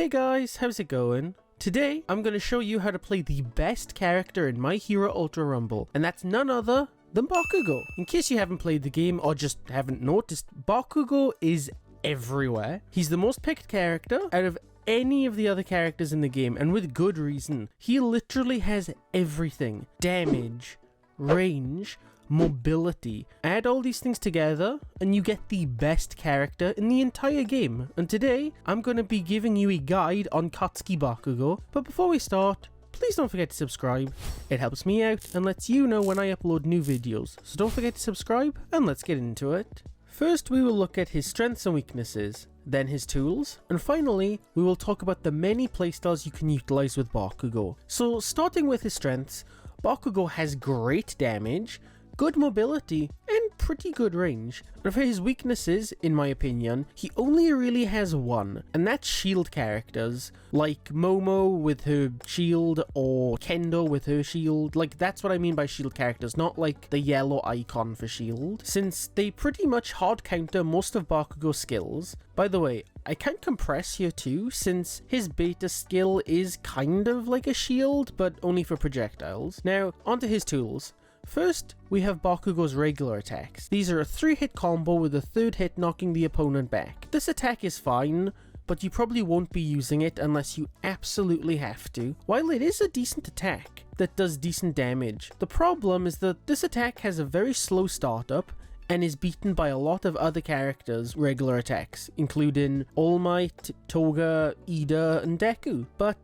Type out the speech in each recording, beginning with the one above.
Hey guys, how's it going? Today, I'm going to show you how to play the best character in My Hero Ultra Rumble, and that's none other than Bakugo. In case you haven't played the game or just haven't noticed, Bakugo is everywhere. He's the most picked character out of any of the other characters in the game, and with good reason. He literally has everything. Damage, range, mobility. Add all these things together and you get the best character in the entire game. And today, I'm going to be giving you a guide on Katsuki Bakugo. But before we start, please don't forget to subscribe. It helps me out and lets you know when I upload new videos. So don't forget to subscribe and let's get into it. First, we will look at his strengths and weaknesses, then his tools, and finally, we will talk about the many playstyles you can utilize with Bakugo. So starting with his strengths, Bakugo has great damage, good mobility, and pretty good range. And for his weaknesses, in my opinion, he only really has one, and that's shield characters, like Momo with her shield, or Kendo with her shield. Like, that's what I mean by shield characters, not like the yellow icon for shield, since they pretty much hard counter most of Bakugo's skills. By the way, I can compress here too, since his beta skill is kind of like a shield, but only for projectiles. Now, onto his tools. First, we have Bakugo's regular attacks. These are a 3-hit combo with a 3rd hit knocking the opponent back. This attack is fine, but you probably won't be using it unless you absolutely have to. While it is a decent attack that does decent damage, the problem is that this attack has a very slow startup and is beaten by a lot of other characters' regular attacks, including All Might, Toga, Ida, and Deku. But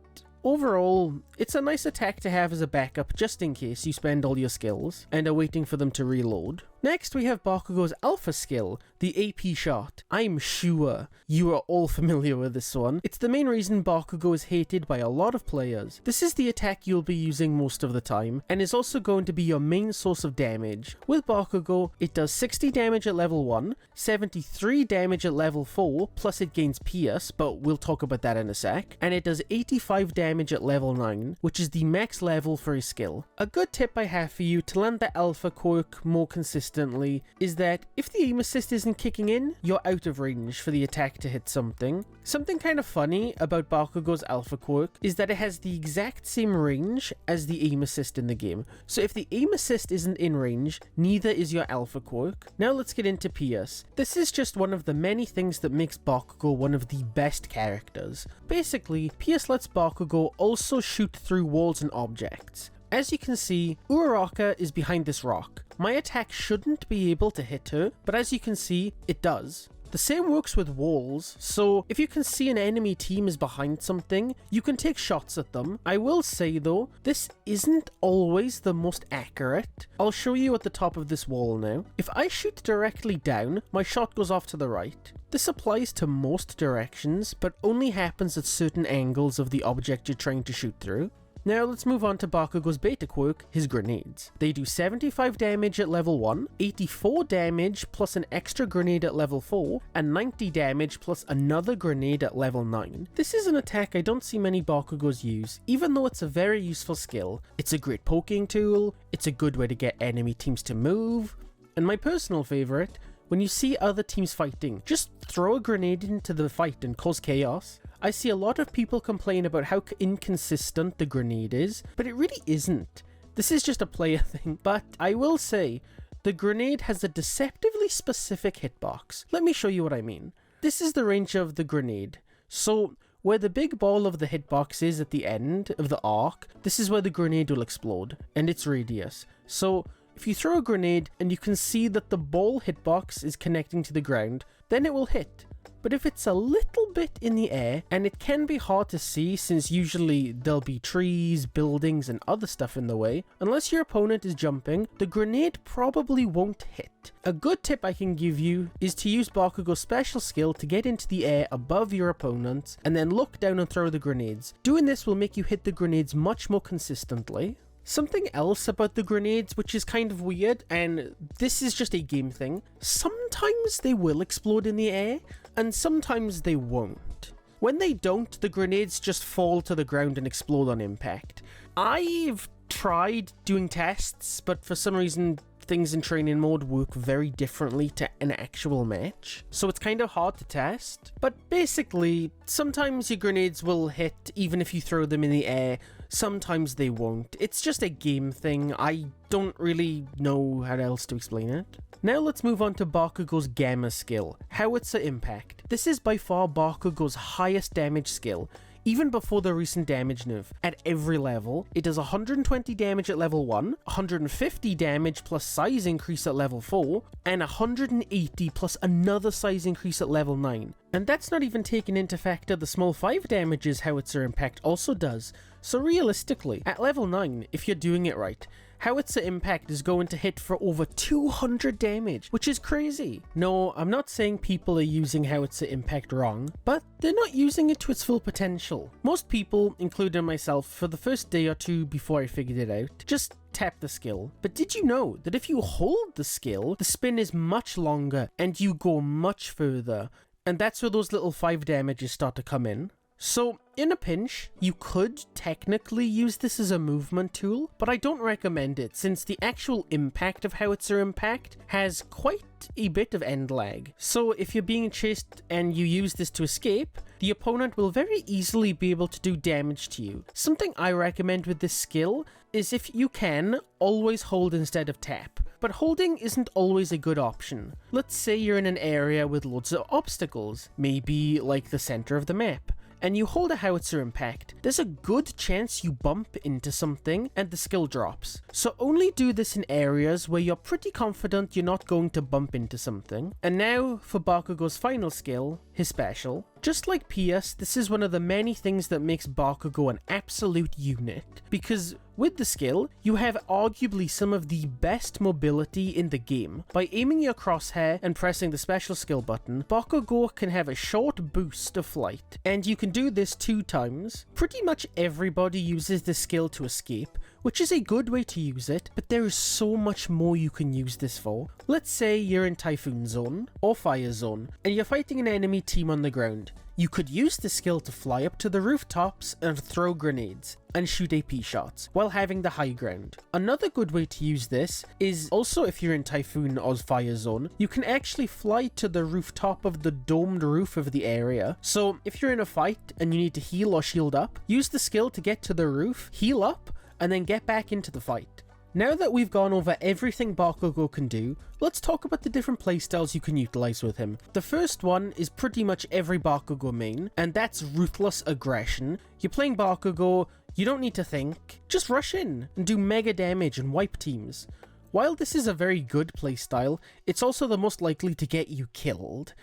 overall, it's a nice attack to have as a backup just in case you spend all your skills and are waiting for them to reload. Next, we have Bakugo's alpha skill, the AP shot. I'm sure you are all familiar with this one. It's the main reason Bakugo is hated by a lot of players. This is the attack you'll be using most of the time, and is also going to be your main source of damage. With Bakugo, it does 60 damage at level 1, 73 damage at level 4, plus it gains Pierce, but we'll talk about that in a sec, and it does 85 damage at level 9, which is the max level for his skill. A good tip I have for you to land the alpha quirk more consistently is that if the aim assist isn't kicking in, you're out of range for the attack to hit something. Something kind of funny about Bakugo's alpha quirk is that it has the exact same range as the aim assist in the game. So if the aim assist isn't in range, neither is your alpha quirk. Now let's get into Pierce. This is just one of the many things that makes Bakugo one of the best characters. Basically, Pierce lets Bakugo also shoot through walls and objects. As you can see, Uraraka is behind this rock. My attack shouldn't be able to hit her, but as you can see, it does. The same works with walls, so if you can see an enemy team is behind something, you can take shots at them. I will say though, this isn't always the most accurate. I'll show you at the top of this wall now. If I shoot directly down, my shot goes off to the right. This applies to most directions, but only happens at certain angles of the object you're trying to shoot through. Now let's move on to Bakugo's beta quirk, his grenades. They do 75 damage at level 1, 84 damage plus an extra grenade at level 4, and 90 damage plus another grenade at level 9. This is an attack I don't see many Bakugos use, even though it's a very useful skill. It's a great poking tool, it's a good way to get enemy teams to move, and my personal favourite, when you see other teams fighting, just throw a grenade into the fight and cause chaos. I see a lot of people complain about how inconsistent the grenade is, but it really isn't. This is just a player thing, but I will say, the grenade has a deceptively specific hitbox. Let me show you what I mean. This is the range of the grenade. So, where the big ball of the hitbox is at the end of the arc, this is where the grenade will explode, and its radius. So, if you throw a grenade and you can see that the ball hitbox is connecting to the ground, then it will hit. But if it's a little bit in the air, and it can be hard to see since usually there'll be trees, buildings, and other stuff in the way, unless your opponent is jumping, the grenade probably won't hit. A good tip I can give you is to use Bakugo's special skill to get into the air above your opponents, and then look down and throw the grenades. Doing this will make you hit the grenades much more consistently. Something else about the grenades which is kind of weird, and this is just a game thing, sometimes they will explode in the air, and sometimes they won't. When they don't, the grenades just fall to the ground and explode on impact. I've tried doing tests, but for some reason things in training mode work very differently to an actual match, so it's kind of hard to test. But basically, sometimes your grenades will hit even if you throw them in the air, sometimes they won't. It's just a game thing. I don't really know how else to explain it. Now let's move on to Bakugo's Gamma skill, Howitzer Impact. This is by far Bakugo's highest damage skill, even before the recent damage nerf. At every level, it does 120 damage at level 1, 150 damage plus size increase at level 4, and 180 plus another size increase at level 9. And that's not even taking into factor the small 5 damages Howitzer Impact also does. So realistically, at level 9, if you're doing it right, Howitzer Impact is going to hit for over 200 damage, which is crazy. No, I'm not saying people are using Howitzer Impact wrong, but they're not using it to its full potential. Most people, including myself, for the first day or two before I figured it out, just tap the skill. But did you know that if you hold the skill, the spin is much longer and you go much further? And that's where those little 5 damages start to come in. So, in a pinch, you could technically use this as a movement tool, but I don't recommend it since the actual impact of Howitzer Impact has quite a bit of end lag. So if you're being chased and you use this to escape, the opponent will very easily be able to do damage to you. Something I recommend with this skill is, if you can, always hold instead of tap. But holding isn't always a good option. Let's say you're in an area with loads of obstacles, maybe like the center of the map, and you hold a Howitzer Impact. There's a good chance you bump into something and the skill drops. So only do this in areas where you're pretty confident you're not going to bump into something. And now for Bakugo's final skill, his special. Just like Pierce, this is one of the many things that makes Bakugo an absolute unit, because with the skill, you have arguably some of the best mobility in the game. By aiming your crosshair and pressing the special skill button, Bakugo can have a short boost of flight, and you can do this 2 times. Pretty much everybody uses this skill to escape, which is a good way to use it, but there is so much more you can use this for. Let's say you're in Typhoon Zone or Fire Zone, and you're fighting an enemy team on the ground. You could use the skill to fly up to the rooftops and throw grenades and shoot AP shots while having the high ground. Another good way to use this is also, if you're in Typhoon or Fire Zone, you can actually fly to the rooftop of the domed roof of the area. So if you're in a fight and you need to heal or shield up, use the skill to get to the roof, heal up, and then get back into the fight. Now that we've gone over everything Bakugo can do, let's talk about the different playstyles you can utilize with him. The first one is pretty much every Bakugo main, and that's Ruthless Aggression. You're playing Bakugo, you don't need to think, just rush in and do mega damage and wipe teams. While this is a very good playstyle, it's also the most likely to get you killed.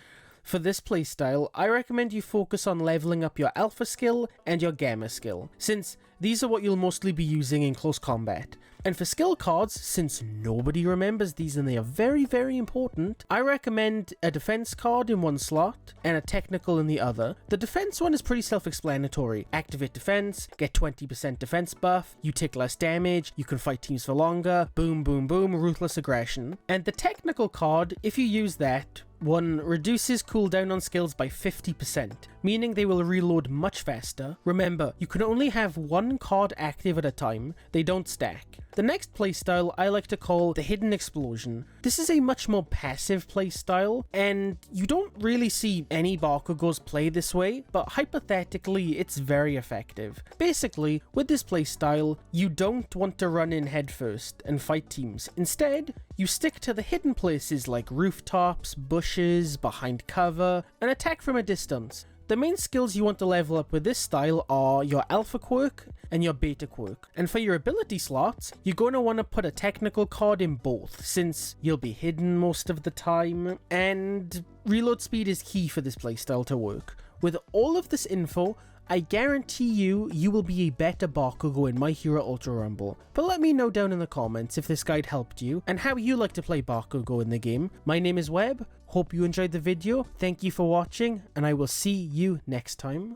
For this playstyle, I recommend you focus on leveling up your Alpha skill and your Gamma skill, since these are what you'll mostly be using in close combat. And for skill cards, since nobody remembers these and they are very, very important, I recommend a defense card in one slot and a technical in the other. The defense one is pretty self-explanatory. Activate defense, get 20% defense buff, you take less damage, you can fight teams for longer, boom, boom, boom, Ruthless Aggression. And the technical card, if you use that, one reduces cooldown on skills by 50%, meaning they will reload much faster. Remember, you can only have one card active at a time, they don't stack. The next playstyle I like to call the Hidden Explosion. This is a much more passive playstyle, and you don't really see any Bakugos play this way, but hypothetically it's very effective. Basically, with this playstyle, you don't want to run in headfirst and fight teams. Instead, you stick to the hidden places like rooftops, bushes, behind cover, and attack from a distance. The main skills you want to level up with this style are your Alpha Quirk and your Beta Quirk. And for your ability slots, you're going to want to put a technical card in both, since you'll be hidden most of the time, and reload speed is key for this playstyle to work. With all of this info, I guarantee you will be a better Bakugo in My Hero Ultra Rumble. But let me know down in the comments if this guide helped you and how you like to play Bakugo in the game. My name is Webb, hope you enjoyed the video, thank you for watching, and I will see you next time.